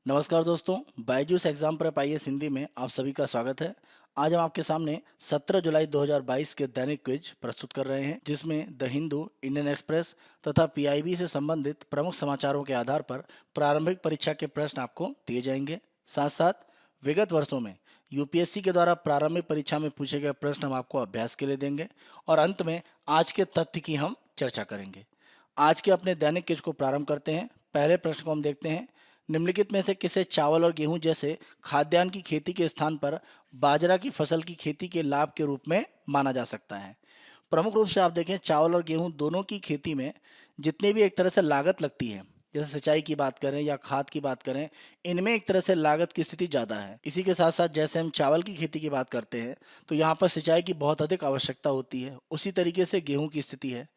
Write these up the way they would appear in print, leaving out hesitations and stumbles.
नमस्कार दोस्तों, Byju's exam prep IAS Hindi में आप सभी का स्वागत है। आज हम आपके सामने 17 जुलाई 2022 के दैनिक क्विज प्रस्तुत कर रहे हैं, जिसमें द हिंदू, इंडियन एक्सप्रेस तथा पीआईबी से संबंधित प्रमुख समाचारों के आधार पर प्रारंभिक परीक्षा के प्रश्न आपको दिए जाएंगे। साथ साथ विगत वर्षों में यूपीएससी के द्वारा प्रारंभिक परीक्षा में पूछे गए प्रश्न हम आपको अभ्यास के लिए देंगे और अंत में आज के तथ्य की हम चर्चा करेंगे। आज के अपने दैनिक क्विज को प्रारंभ करते हैं। पहले प्रश्न को हम देखते हैं। निम्नलिखित में से किसे चावल और गेहूं जैसे खाद्यान्न की खेती के स्थान पर बाजरा की फसल की खेती के लाभ के रूप में माना जा सकता है? प्रमुख रूप से आप देखें, चावल और गेहूं दोनों की खेती में जितनी भी एक तरह से लागत लगती है, जैसे सिंचाई की बात करें या खाद की बात करें, इनमें एक तरह से लागत की स्थिति ज़्यादा है। इसी के साथ साथ जैसे हम चावल की खेती की बात करते हैं तो यहाँ पर सिंचाई की बहुत अधिक आवश्यकता होती है, उसी तरीके से गेहूं की स्थिति है।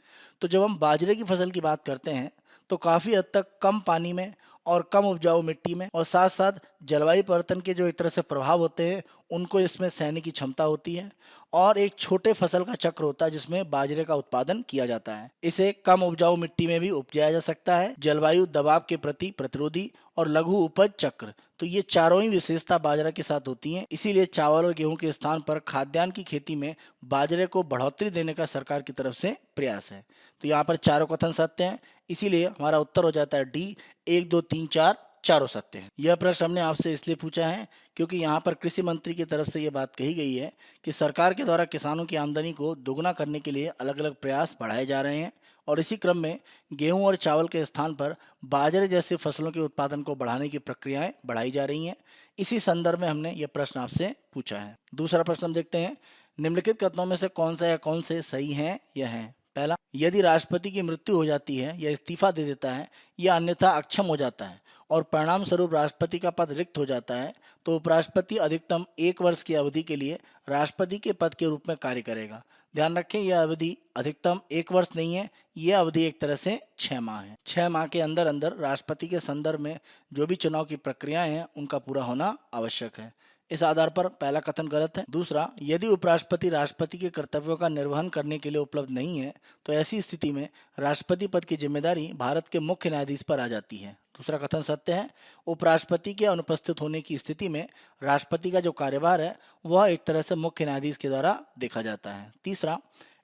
तो जब हम बाजरे की फसल की बात करते हैं तो काफ़ी हद तक कम पानी में और कम उपजाऊ मिट्टी में और साथ साथ जलवायु परिवर्तन के जो एक तरह से प्रभाव होते हैं उनको इसमें सहने की क्षमता होती है और एक छोटे फसल का चक्र होता है जिसमें बाजरे का उत्पादन किया जाता है। इसे कम उपजाऊ मिट्टी में भी उपजाया जा सकता है, जलवायु दबाव के प्रति प्रतिरोधी और लघु उपज चक्र। तो ये चारों ही विशेषता बाजरा के साथ होती हैं। इसीलिए चावल और गेहूं के स्थान पर खाद्यान्न की खेती में बाजरे को बढ़ोतरी देने का सरकार की तरफ से प्रयास है। तो यहाँ पर चारों कथन सत्य हैं, इसीलिए हमारा उत्तर हो जाता है डी। 1, 2, 3, 4 चारों सत्य हैं। यह प्रश्न हमने आपसे इसलिए पूछा है क्योंकि यहाँ पर कृषि मंत्री की तरफ से यह बात कही गई है कि सरकार के द्वारा किसानों की आमदनी को दोगुना करने के लिए अलग अलग प्रयास बढ़ाए जा रहे हैं और इसी क्रम में गेहूं और चावल के स्थान पर बाजरे जैसी फसलों के उत्पादन को बढ़ाने की प्रक्रियाएं बढ़ाई जा रही हैं। इसी संदर्भ में हमने यह प्रश्न आपसे पूछा है। दूसरा प्रश्न हम देखते हैं। निम्नलिखित कथनों में से कौन सा या कौन से सही हैं या हैं? पहला, यदि राष्ट्रपति की मृत्यु हो जाती है या इस्तीफा दे देता है या अन्यथा अक्षम हो जाता है और परिणाम स्वरूप राष्ट्रपति का पद रिक्त हो जाता है तो उपराष्ट्रपति अधिकतम 1 वर्ष की अवधि के लिए राष्ट्रपति के पद के रूप में कार्य करेगा। ध्यान रखें, यह अवधि अधिकतम 1 वर्ष नहीं है, यह अवधि एक तरह से 6 माह है। 6 माह के अंदर अंदर राष्ट्रपति के संदर्भ में जो भी चुनाव की प्रक्रियाएं हैं उनका पूरा होना आवश्यक है। इस आधार पर पहला कथन गलत है। दूसरा, यदि उपराष्ट्रपति राष्ट्रपति के कर्तव्यों का निर्वहन करने के लिए उपलब्ध नहीं है तो ऐसी स्थिति में राष्ट्रपति पद की जिम्मेदारी भारत के मुख्य न्यायाधीश पर आ जाती है। दूसरा कथन सत्य है। उपराष्ट्रपति के अनुपस्थित होने की स्थिति में राष्ट्रपति का जो कार्यभार है वह एक तरह से मुख्य न्यायाधीश के द्वारा देखा जाता है। तीसरा,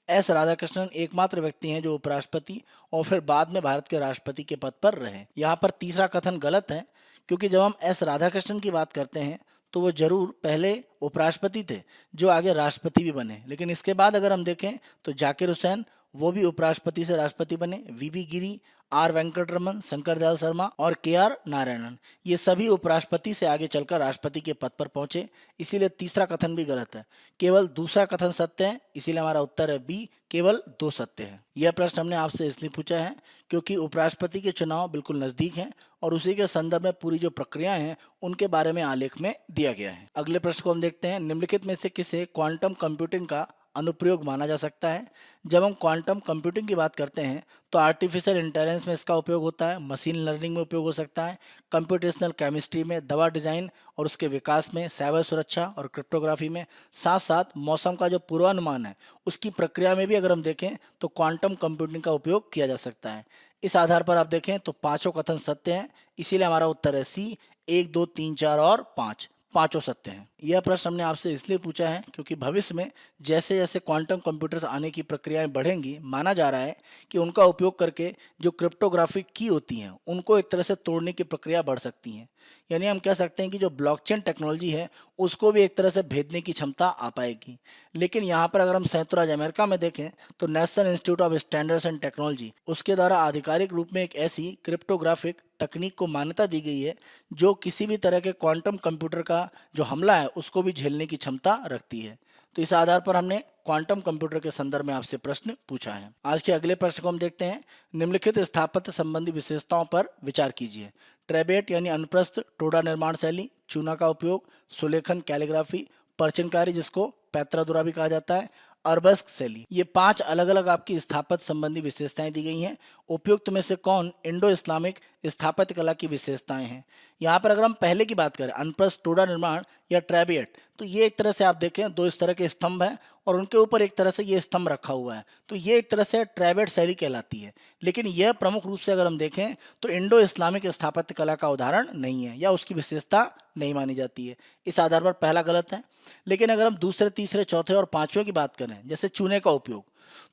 एस राधाकृष्णन एकमात्र व्यक्ति हैं जो उपराष्ट्रपति और फिर बाद में भारत के राष्ट्रपति के पद पर रहे। यहाँ पर तीसरा कथन गलत है क्योंकि जब हम एस राधाकृष्णन की बात करते हैं तो वो जरूर पहले उपराष्ट्रपति थे जो आगे राष्ट्रपति भी बने, लेकिन इसके बाद अगर हम देखें तो जाकिर हुसैन वो भी उपराष्ट्रपति से राष्ट्रपति बने। वीपी गिरी, आर वेंकटरमन, शंकर दयाल शर्मा और के आर नारायणन, ये सभी उपराष्ट्रपति से आगे चलकर राष्ट्रपति के पद पर पहुंचे। इसीलिए तीसरा कथन भी गलत है, केवल दूसरा कथन सत्य है। इसीलिए हमारा उत्तर है बी, केवल 2 सत्य है। यह प्रश्न हमने आपसे इसलिए पूछा है क्योंकि उपराष्ट्रपति के चुनाव बिल्कुल नजदीक हैं और उसी के संदर्भ में पूरी जो प्रक्रियाएं हैं उनके बारे में आलेख में दिया गया है। अगले प्रश्न को हम देखते हैं। निम्नलिखित में से किसे क्वांटम कंप्यूटिंग का अनुप्रयोग माना जा सकता है? जब हम क्वांटम कंप्यूटिंग की बात करते हैं तो आर्टिफिशियल इंटेलिजेंस में इसका उपयोग होता है, मशीन लर्निंग में उपयोग हो सकता है, कंप्यूटेशनल केमिस्ट्री में, दवा डिज़ाइन और उसके विकास में, साइबर सुरक्षा और क्रिप्टोग्राफी में, साथ साथ मौसम का जो पूर्वानुमान है उसकी प्रक्रिया में भी अगर हम देखें तो क्वांटम कंप्यूटिंग का उपयोग किया जा सकता है। इस आधार पर आप देखें तो पांचों कथन सत्य हैं, इसीलिए हमारा उत्तर है सी। 1, 2, 3, 4 और 5 पांचों सत्य हैं। यह प्रश्न हमने आपसे इसलिए पूछा है क्योंकि भविष्य में जैसे जैसे क्वांटम कंप्यूटर्स आने की प्रक्रियाएं बढ़ेंगी, माना जा रहा है कि उनका उपयोग करके जो क्रिप्टोग्राफिक की होती हैं उनको एक तरह से तोड़ने की प्रक्रिया बढ़ सकती है। यानी हम कह सकते हैं कि जो ब्लॉकचेन टेक्नोलॉजी है उसको भी एक तरह से भेदने की क्षमता आ पाएगी। लेकिन यहाँ पर अगर हम संयुक्त राज्य अमेरिका में देखें तो national institute of standards and technology, उसके द्वारा आधिकारिक रूप में एक ऐसी क्रिप्टोग्राफिक तकनीक को मान्यता दी गई है जो किसी भी तरह के क्वांटम कंप्यूटर का जो हमला है उसको भी झेलने की क्षमता रखती है। तो इस आधार पर हमने क्वांटम कंप्यूटर के संदर्भ में आपसे प्रश्न पूछा है। आज के अगले प्रश्न को हम देखते हैं। निम्नलिखित स्थापत्य संबंधी विशेषताओं पर विचार कीजिए। ट्रेबेट यानी अनुप्रस्थ टोडा निर्माण शैली, चूना का उपयोग, सुलेखन कैलीग्राफी, परचिनकारी जिसको पैत्रादुरा भी कहा जाता है, अर्बस शैली। ये 5 अलग अलग आपकी स्थापत्य संबंधी विशेषताएं दी गई हैं। उपयुक्त में से कौन इंडो इस्लामिक स्थापत्य कला की विशेषताएं हैं? यहाँ पर अगर हम पहले की बात करें, अनप्रस्थ टोडा निर्माण या ट्रेबिएट, तो ये एक तरह से आप देखें 2 इस तरह के स्तंभ हैं और उनके ऊपर एक तरह से ये स्तंभ रखा हुआ है, तो ये एक तरह से ट्रेबिएट शैली कहलाती है। लेकिन यह प्रमुख रूप से अगर हम देखें तो इंडो इस्लामिक स्थापत्य कला का उदाहरण नहीं है या उसकी विशेषता नहीं मानी जाती है। इस आधार पर पहला गलत है। लेकिन अगर हम दूसरे, तीसरे, चौथे और पांचवें की बात करें, जैसे चूने का उपयोग,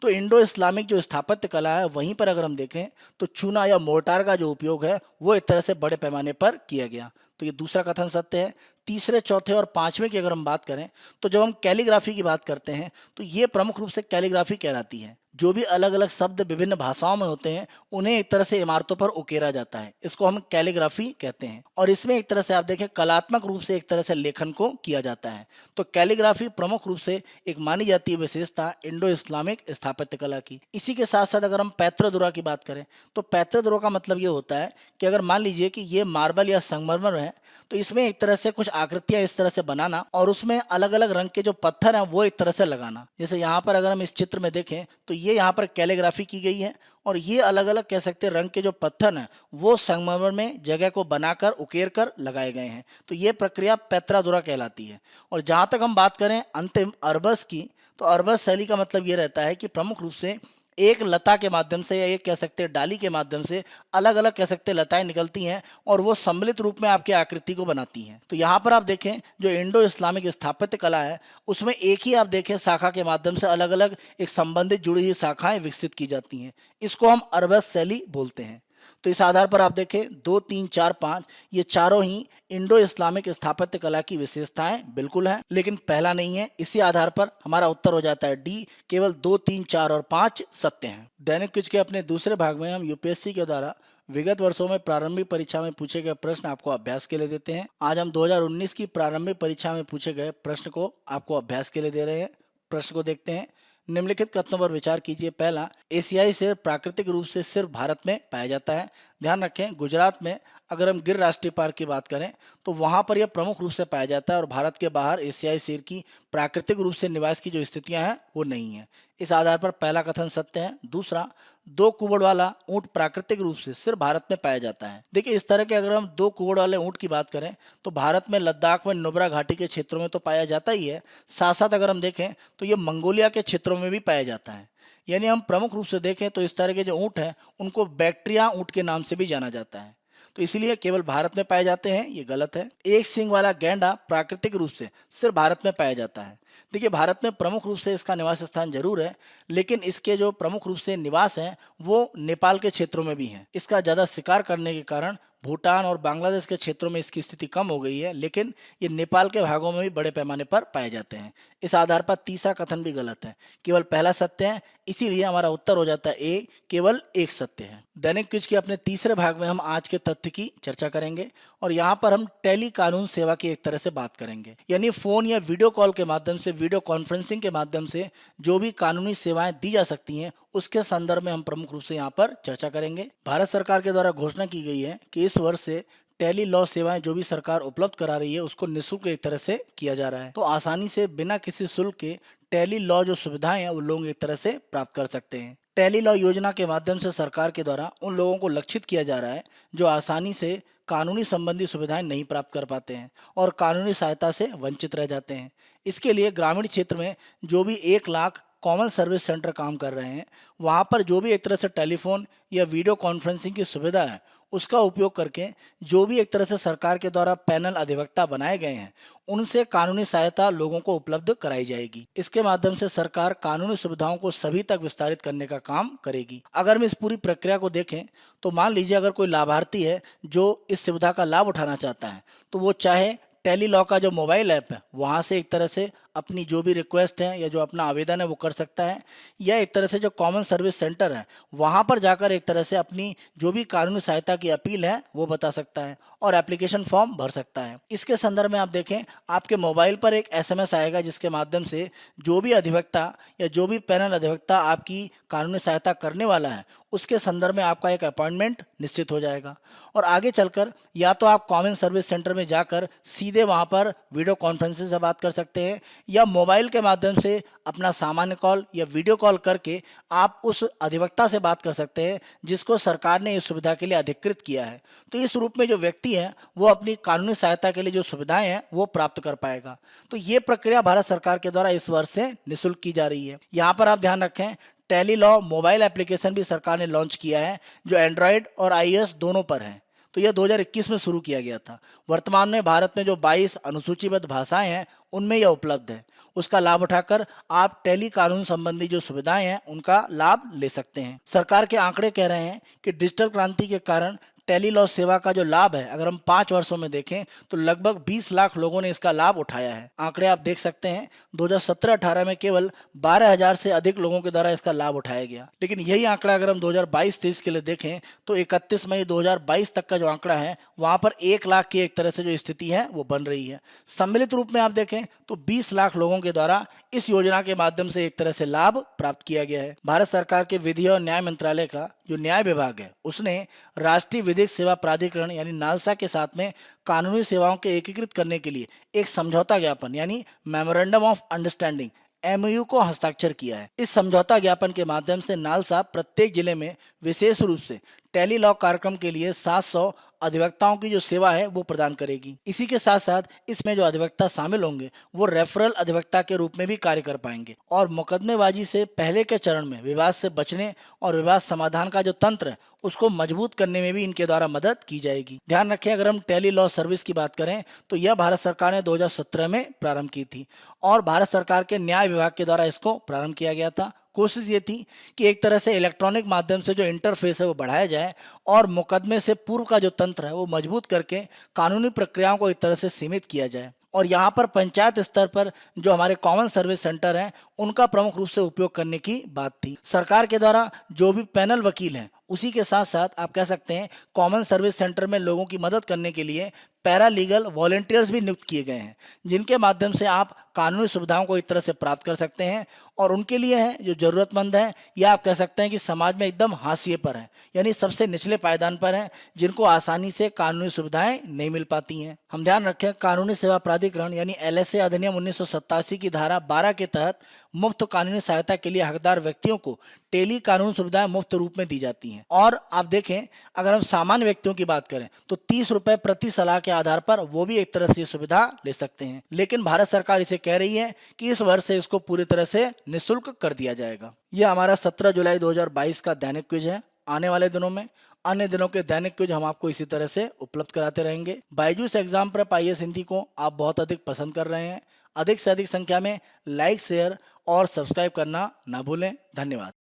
तो इंडो इस्लामिक जो स्थापत्य कला है वहीं पर अगर हम देखें तो चूना या मोर्टार का जो उपयोग है वो एक तरह से बड़े पैमाने पर किया गया, तो ये दूसरा कथन सत्य है। तीसरे, चौथे और पांचवें की अगर हम बात करें तो जब हम कैलीग्राफी की बात करते हैं तो ये प्रमुख रूप से कैलीग्राफी कहलाती है। जो भी अलग अलग शब्द विभिन्न भाषाओं में होते हैं उन्हें एक तरह से इमारतों पर उकेरा जाता है, इसको हम कैलीग्राफी कहते हैं। और इसमें एक तरह से आप देखें कलात्मक रूप से एक तरह से लेखन को किया जाता है। तो कैलीग्राफी प्रमुख रूप से एक मानी जाती है विशेषता इंडो इस्लामिक स्थापत्य कला की। इसी के साथ साथ अगर हम पैत्रोदुरा की बात करें तो पैत्रोदुरा का मतलब ये होता है कि अगर मान लीजिए कि ये मार्बल या संगमरमर है तो इसमें एक तरह से कुछ आकृतियां इस तरह से बनाना और उसमें अलग अलग रंग के जो पत्थर हैं वो एक तरह से लगाना। जैसे यहाँ पर अगर हम इस चित्र में देखें तो ये यहाँ पर कैलीग्राफी की गई है और ये अलग अलग कह सकते हैं रंग के जो पत्थर हैं वो संगमरमर में जगह को बनाकर उकेर कर लगाए गए हैं, तो ये प्रक्रिया पैत्रोदुरा कहलाती है। और जहाँ तक हम बात करें अंतिम अरबस की, तो अरबस शैली का मतलब ये रहता है कि प्रमुख रूप से एक लता के माध्यम से या एक कह सकते हैं डाली के माध्यम से अलग अलग कह सकते हैं लताएं निकलती हैं और वो सम्मिलित रूप में आपकी आकृति को बनाती हैं। तो यहाँ पर आप देखें जो इंडो इस्लामिक स्थापत्य कला है उसमें एक ही आप देखें शाखा के माध्यम से अलग अलग एक संबंधित जुड़ी हुई शाखाएं विकसित की जाती हैं, इसको हम अरबस शैली बोलते हैं। तो इस आधार पर आप देखें 2, 3, 4, 5 ये चारों ही इंडो इस्लामिक स्थापत्य कला की विशेषताएं बिल्कुल हैं, लेकिन पहला नहीं है। इसी आधार पर हमारा उत्तर हो जाता है डी, केवल 2, 3, 4 और 5 सत्य हैं। दैनिक क्विज के अपने दूसरे भाग में हम यूपीएससी के द्वारा विगत वर्षों में प्रारंभिक परीक्षा में पूछे गए प्रश्न आपको अभ्यास के लिए देते हैं। आज हम 2019 की प्रारंभिक परीक्षा में पूछे गए प्रश्न को आपको अभ्यास के लिए दे रहे हैं। प्रश्न को देखते हैं। निम्नलिखित कथनों पर विचार कीजिए। पहला, एशियाई शेर प्राकृतिक रूप से सिर्फ भारत में पाया जाता है। ध्यान रखें गुजरात में अगर हम गिर राष्ट्रीय पार्क की बात करें तो वहां पर यह प्रमुख रूप से पाया जाता है और भारत के बाहर एशियाई शेर की प्राकृतिक रूप से निवास की जो स्थितियां हैं वो नहीं है। इस आधार पर पहला कथन सत्य है। दूसरा, 2 कुबड़ वाला ऊंट प्राकृतिक रूप से सिर्फ भारत में पाया जाता है। देखिए इस तरह के अगर हम 2 कुबड़ वाले ऊंट की बात करें तो भारत में लद्दाख में नुब्रा घाटी के क्षेत्रों में तो पाया जाता ही है, साथ साथ अगर हम देखें तो ये मंगोलिया के क्षेत्रों में भी पाया जाता है। यानी हम प्रमुख रूप से देखें तो इस तरह के जो ऊंट हैं उनको बैक्टीरिया ऊंट के नाम से भी जाना जाता है, तो इसीलिए केवल भारत में पाए जाते हैं, ये गलत है। एक सींग वाला गैंडा प्राकृतिक रूप से सिर्फ भारत में पाया जाता है। देखिए भारत में प्रमुख रूप से इसका निवास स्थान जरूर है, लेकिन इसके जो प्रमुख रूप से निवास हैं वो नेपाल के क्षेत्रों में भी हैं। इसका ज़्यादा शिकार करने के कारण भूटान और बांग्लादेश के क्षेत्रों में इसकी स्थिति कम हो गई है, लेकिन ये नेपाल के भागों में भी बड़े पैमाने पर पाए जाते हैं। इस आधार पर तीसरा कथन भी गलत है, केवल पहला सत्य है, इसीलिए हमारा उत्तर हो जाता है ए, केवल एक सत्य है। दैनिक क्विज के अपने तीसरे भाग में हम आज के तथ्य की चर्चा करेंगे और यहाँ पर हम टेली कानून सेवा की एक तरह से बात करेंगे, यानी फोन या वीडियो कॉल के माध्यम से, वीडियो कॉन्फ्रेंसिंग के माध्यम से जो भी कानूनी सेवाएं दी जा सकती हैं उसके संदर्भ में हम प्रमुख रूप से यहाँ पर चर्चा करेंगे। भारत सरकार के द्वारा घोषणा की गई है कि इस वर्ष से टेली लॉ सेवाएं जो भी सरकार उपलब्ध करा रही है उसको निःशुल्क एक तरह से किया जा रहा है, तो आसानी से बिना किसी शुल्क के टेली लॉ जो सुविधाएं हैं वो लोग एक तरह से प्राप्त कर सकते हैं। टेली लॉ योजना के माध्यम से सरकार के द्वारा उन लोगों को लक्षित किया जा रहा है जो आसानी से कानूनी संबंधी सुविधाएं नहीं प्राप्त कर पाते हैं और कानूनी सहायता से वंचित रह जाते हैं। इसके लिए ग्रामीण क्षेत्र में जो भी 1 लाख कॉमन सर्विस सेंटर काम कर रहे हैं वहाँ पर जो भी एक तरह से टेलीफोन या वीडियो कॉन्फ्रेंसिंग की सुविधा है उसका उपयोग करके जो भी एक तरह से सरकार के द्वारा पैनल अधिवक्ता बनाए गए हैं उनसे कानूनी सहायता लोगों को उपलब्ध कराई जाएगी। इसके माध्यम से सरकार कानूनी सुविधाओं को सभी तक विस्तारित करने का काम करेगी। अगर हम इस पूरी प्रक्रिया को देखें तो मान लीजिए अगर कोई लाभार्थी है जो इस सुविधा का लाभ उठाना चाहता है तो वो चाहे टेली लॉ का जो मोबाइल ऐप है वहाँ से एक तरह से अपनी जो भी रिक्वेस्ट है या जो अपना आवेदन है वो कर सकता है, या एक तरह से जो कॉमन सर्विस सेंटर है वहाँ पर जाकर एक तरह से अपनी जो भी कानूनी सहायता की अपील है वो बता सकता है और एप्लीकेशन फॉर्म भर सकता है। इसके संदर्भ में आप देखें आपके मोबाइल पर एक SMS आएगा जिसके माध्यम से जो भी अधिवक्ता या जो भी पैनल अधिवक्ता आपकी कानूनी सहायता करने वाला है उसके संदर्भ में आपका एक अपॉइंटमेंट निश्चित हो जाएगा और आगे चलकर या तो आप कॉमन सर्विस सेंटर में जाकर सीधे वहाँ पर वीडियो कॉन्फ्रेंसिंग से बात कर सकते हैं या मोबाइल के माध्यम से अपना सामान्य कॉल या वीडियो कॉल करके आप उस अधिवक्ता से बात कर सकते हैं जिसको सरकार ने इस सुविधा के लिए अधिकृत किया है। तो इस रूप में जो व्यक्ति है वो अपनी कानूनी सहायता के लिए जो सुविधाएं हैं वो प्राप्त कर पाएगा। तो ये प्रक्रिया भारत सरकार के द्वारा इस वर्ष से निःशुल्क की जा रही है। यहाँ पर आप ध्यान रखें, टेली लॉ मोबाइल एप्लीकेशन भी सरकार ने लॉन्च किया है जो एंड्रॉयड और आईओएस दोनों पर है। तो यह 2021 में शुरू किया गया था। वर्तमान में भारत में जो 22 अनुसूचीबद्ध भाषाएं हैं उनमें यह उपलब्ध है। उसका लाभ उठाकर आप टेली कानून संबंधी जो सुविधाएं हैं उनका लाभ ले सकते हैं। सरकार के आंकड़े कह रहे हैं कि डिजिटल क्रांति के कारण टेली लॉ सेवा का जो लाभ है, अगर हम 5 वर्षों में देखें तो लगभग 20 लाख लोगों ने इसका लाभ उठाया है। आंकड़े आप देख सकते हैं, 2017-18 में केवल 12,000 से अधिक लोगों के द्वारा इसका लाभ उठाया गया। लेकिन यही आंकड़ा अगर हम 2022-23 के लिए देखें तो 31 मई 2022 तक का जो आंकड़ा है वहां पर 1 लाख की एक तरह से जो स्थिति है वो बन रही है। सम्मिलित रूप में आप देखें तो 20 लाख लोगों के द्वारा इस योजना के माध्यम से एक तरह से लाभ प्राप्त किया गया है। भारत सरकार के विधि और न्याय मंत्रालय का जो न्याय विभाग है उसने राष्ट्रीय विधिक सेवा प्राधिकरण यानी नालसा के साथ में कानूनी सेवाओं के एकीकृत करने के लिए एक समझौता ज्ञापन यानी मेमोरेंडम ऑफ अंडरस्टैंडिंग एमओयू को हस्ताक्षर किया है। इस समझौता ज्ञापन के माध्यम से नालसा प्रत्येक जिले में विशेष रूप से टेली लॉ कार्यक्रम के लिए 700 अधिवक्ताओं की जो सेवा है वो प्रदान करेगी। इसी के साथ साथ इसमें जो अधिवक्ता शामिल होंगे वो रेफरल अधिवक्ता के रूप में भी कार्य कर पाएंगे और मुकदमेबाजी से पहले के चरण में विवाद से बचने और विवाद समाधान का जो तंत्र है उसको मजबूत करने में भी इनके द्वारा मदद की जाएगी। ध्यान रखें, अगर हम टेली लॉ सर्विस की बात करें तो यह भारत सरकार ने 2017 में प्रारंभ की थी और भारत सरकार के न्याय विभाग के द्वारा इसको प्रारंभ किया गया था। कोशिश ये थी कि एक तरह से इलेक्ट्रॉनिक माध्यम से जो इंटरफेस है वो बढ़ाया जाए और मुकदमे से पूर्व का जो तंत्र है वो मजबूत करके कानूनी प्रक्रियाओं को एक तरह से सीमित किया जाए। और यहाँ पर पंचायत स्तर पर जो हमारे कॉमन सर्विस सेंटर हैं उनका प्रमुख रूप से उपयोग करने की बात थी। सरकार के द्वारा जो भी पैनल वकील हैं उसी के साथ साथ आप कह सकते हैं कॉमन सर्विस सेंटर में लोगों की मदद करने के लिए पैरा लीगल वॉलंटियर्स भी नियुक्त किए गए हैं जिनके माध्यम से आप कानूनी सुविधाओं को एक तरह से प्राप्त कर सकते हैं और उनके लिए है जो जरूरतमंद है या आप कह सकते हैं कि समाज में एकदम हाशिए पर है यानी सबसे निचले पायदान पर हैं जिनको आसानी से कानूनी सुविधाएं नहीं मिल पाती हैं। हम ध्यान रखें, कानूनी सेवा प्राधिकरण यानी एलएसए अधिनियम 1987 की धारा 12 के तहत मुफ्त कानूनी सहायता के लिए हकदार व्यक्तियों को टेली कानून सुविधाएं मुफ्त रूप में दी जाती हैं। और आप देखें, अगर हम सामान्य व्यक्तियों की बात करें तो 30 रुपए प्रति सलाह के आधार पर वो भी एक तरह से सुविधा ले सकते हैं। लेकिन भारत सरकार इसे कह रही है कि इस वर्ष से इसको पूरी तरह से निःशुल्क कर दिया जाएगा। यह हमारा 17 जुलाई 2022 का दैनिक क्विज है। आने वाले दिनों में अन्य दिनों के दैनिक क्विज हम आपको इसी तरह से उपलब्ध कराते रहेंगे। Byju's exam prep IAS Hindi को आप बहुत अधिक पसंद कर रहे हैं। अधिक से अधिक संख्या में लाइक, शेयर और सब्सक्राइब करना ना भूलें। धन्यवाद।